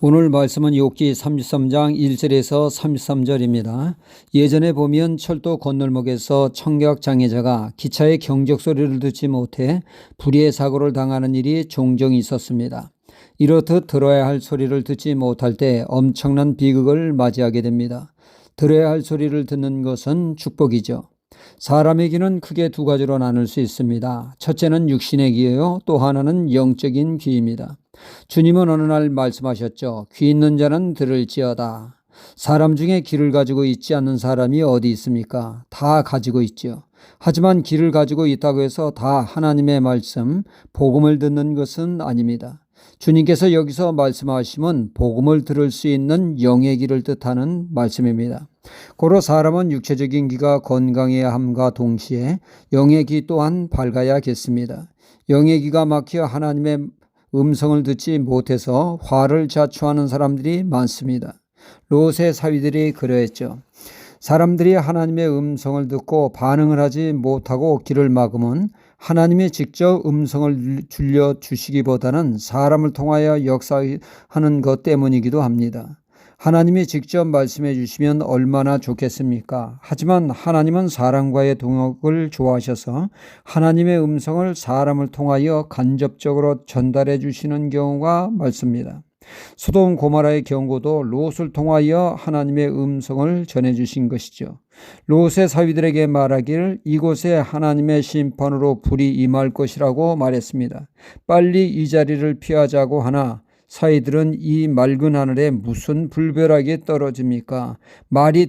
오늘 말씀은 욥기 33장 1절에서 33절입니다. 예전에 보면 철도 건널목에서 청각 장애자가 기차의 경적 소리를 듣지 못해 불의의 사고를 당하는 일이 종종 있었습니다. 이렇듯 들어야 할 소리를 듣지 못할 때 엄청난 비극을 맞이하게 됩니다. 들어야 할 소리를 듣는 것은 축복이죠. 사람의 귀는 크게 두 가지로 나눌 수 있습니다. 첫째는 육신의 귀예요. 또 하나는 영적인 귀입니다. 주님은 어느 날 말씀하셨죠. 귀 있는 자는 들을지어다. 사람 중에 귀를 가지고 있지 않는 사람이 어디 있습니까? 다 가지고 있죠. 하지만 귀를 가지고 있다고 해서 다 하나님의 말씀, 복음을 듣는 것은 아닙니다. 주님께서 여기서 말씀하시면 복음을 들을 수 있는 영의 귀를 뜻하는 말씀입니다. 고로 사람은 육체적인 귀가 건강해야 함과 동시에 영의 귀 또한 밝아야겠습니다. 영의 귀가 막혀 하나님의 음성을 듣지 못해서 화를 자초하는 사람들이 많습니다. 롯의 사위들이 그러했죠. 사람들이 하나님의 음성을 듣고 반응을 하지 못하고 귀를 막으면 하나님이 직접 음성을 들려주시기보다는 사람을 통하여 역사하는 것 때문이기도 합니다. 하나님이 직접 말씀해 주시면 얼마나 좋겠습니까? 하지만 하나님은 사람과의 동역을 좋아하셔서 하나님의 음성을 사람을 통하여 간접적으로 전달해 주시는 경우가 많습니다. 소돔 고모라의 경고도 롯을 통하여 하나님의 음성을 전해 주신 것이죠. 롯의 사위들에게 말하기를 이곳에 하나님의 심판으로 불이 임할 것이라고 말했습니다. 빨리 이 자리를 피하자고 하나 사위들은 이 맑은 하늘에 무슨 불벼락이 떨어집니까? 말이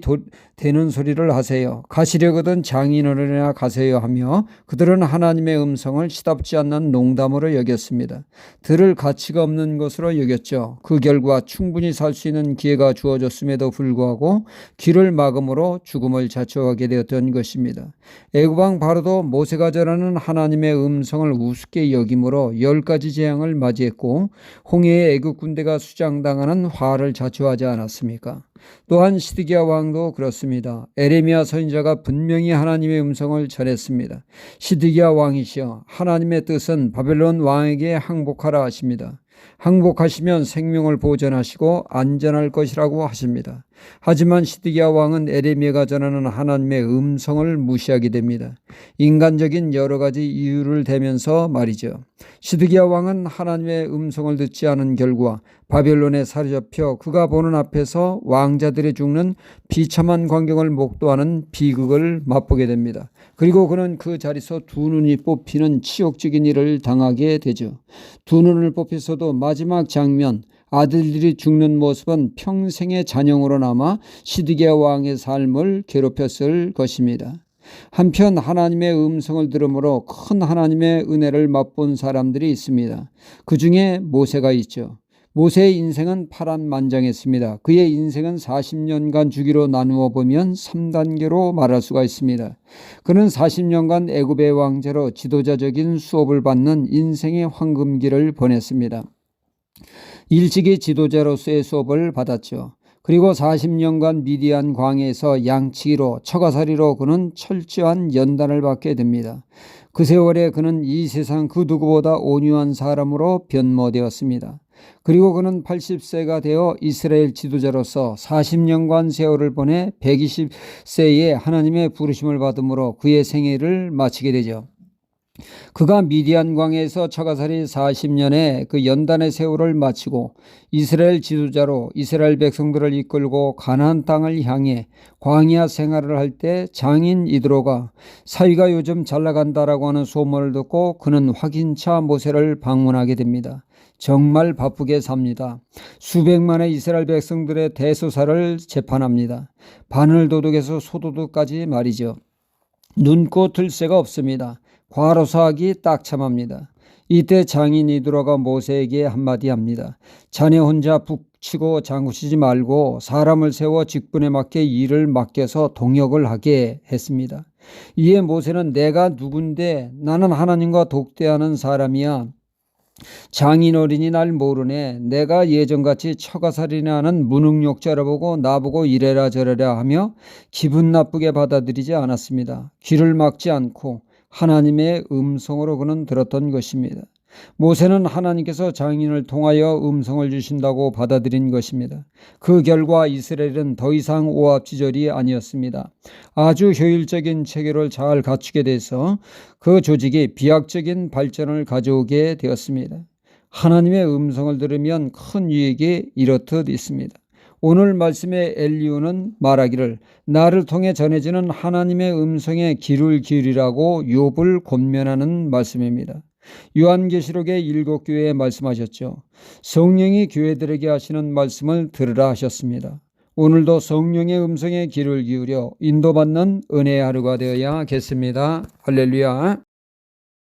되는 소리를 하세요. 가시려거든 장인어른이나 가세요 하며 그들은 하나님의 음성을 시답지 않는 농담으로 여겼습니다. 들을 가치가 없는 것으로 여겼죠. 그 결과 충분히 살 수 있는 기회가 주어졌음에도 불구하고 귀를 막음으로 죽음을 자초하게 되었던 것입니다. 애굽왕 바로도 모세가 전하는 하나님의 음성을 우습게 여김으로 10가지 재앙을 맞이했고 홍해의 애굽 군대가 수장당하는 화를 자초하지 않았습니까? 또한 시드기야 왕도 그렇습니다. 에레미야 선지자가 분명히 하나님의 음성을 전했습니다. 시드기야 왕이시여 하나님의 뜻은 바벨론 왕에게 항복하라 하십니다. 항복하시면 생명을 보전하시고 안전할 것이라고 하십니다. 하지만 시드기야 왕은 에레미야가 전하는 하나님의 음성을 무시하게 됩니다. 인간적인 여러 가지 이유를 대면서 말이죠. 시드기야 왕은 하나님의 음성을 듣지 않은 결과 바벨론에 사로잡혀 그가 보는 앞에서 왕자들이 죽는 비참한 광경을 목도하는 비극을 맛보게 됩니다. 그리고 그는 그 자리에서 두 눈이 뽑히는 치욕적인 일을 당하게 되죠. 두 눈을 뽑혔어도 마지막 장면 아들들이 죽는 모습은 평생의 잔영으로 남아 시드기야 왕의 삶을 괴롭혔을 것입니다. 한편 하나님의 음성을 들음으로 큰 하나님의 은혜를 맛본 사람들이 있습니다. 그 중에 모세가 있죠. 모세의 인생은 파란만장했습니다. 그의 인생은 40년간 주기로 나누어 보면 3단계로 말할 수가 있습니다. 그는 40년간 애굽의 왕제로 지도자적인 수업을 받는 인생의 황금기를 보냈습니다. 일찍이 지도자로서의 수업을 받았죠. 그리고 40년간 미디안 광야에서 양치기로 처가살이로 그는 철저한 연단을 받게 됩니다. 그 세월에 그는 이 세상 그 누구보다 온유한 사람으로 변모되었습니다. 그리고 그는 80세가 되어 이스라엘 지도자로서 40년간 세월을 보내 120세에 하나님의 부르심을 받음으로 그의 생애를 마치게 되죠. 그가 미디안 광야에서 처가살이 40년의 그 연단의 세월을 마치고 이스라엘 지도자로 이스라엘 백성들을 이끌고 가나안 땅을 향해 광야 생활을 할 때 장인 이드로가 사위가 요즘 잘 나간다라고 하는 소문을 듣고 그는 확인차 모세를 방문하게 됩니다. 정말 바쁘게 삽니다. 수백만의 이스라엘 백성들의 대소사를 재판합니다. 바늘 도둑에서 소도둑까지 말이죠. 눈코 뜰 새가 없습니다. 과로사하기 딱 참합니다. 이때 장인 이드로가 모세에게 한마디 합니다. 자네 혼자 북치고 장구치지 말고 사람을 세워 직분에 맞게 일을 맡겨서 동역을 하게 했습니다. 이에 모세는 내가 누군데 나는 하나님과 독대하는 사람이야. 장인어른이 날 모르네. 내가 예전같이 처가살이나 하는 무능력자라 보고 나보고 이래라 저래라 하며 기분 나쁘게 받아들이지 않았습니다. 귀를 막지 않고 하나님의 음성으로 그는 들었던 것입니다. 모세는 하나님께서 장인을 통하여 음성을 주신다고 받아들인 것입니다. 그 결과 이스라엘은 더 이상 오합지졸이 아니었습니다. 아주 효율적인 체계를 잘 갖추게 돼서 그 조직이 비약적인 발전을 가져오게 되었습니다. 하나님의 음성을 들으면 큰 유익이 이렇듯 있습니다. 오늘 말씀의 엘리후는 말하기를 나를 통해 전해지는 하나님의 음성에 귀를 기울이라고 욥을 권면하는 말씀입니다. 요한계시록의 7교회에 말씀하셨죠. 성령이 교회들에게 하시는 말씀을 들으라 하셨습니다. 오늘도 성령의 음성에 귀를 기울여 인도받는 은혜의 하루가 되어야겠습니다. 할렐루야.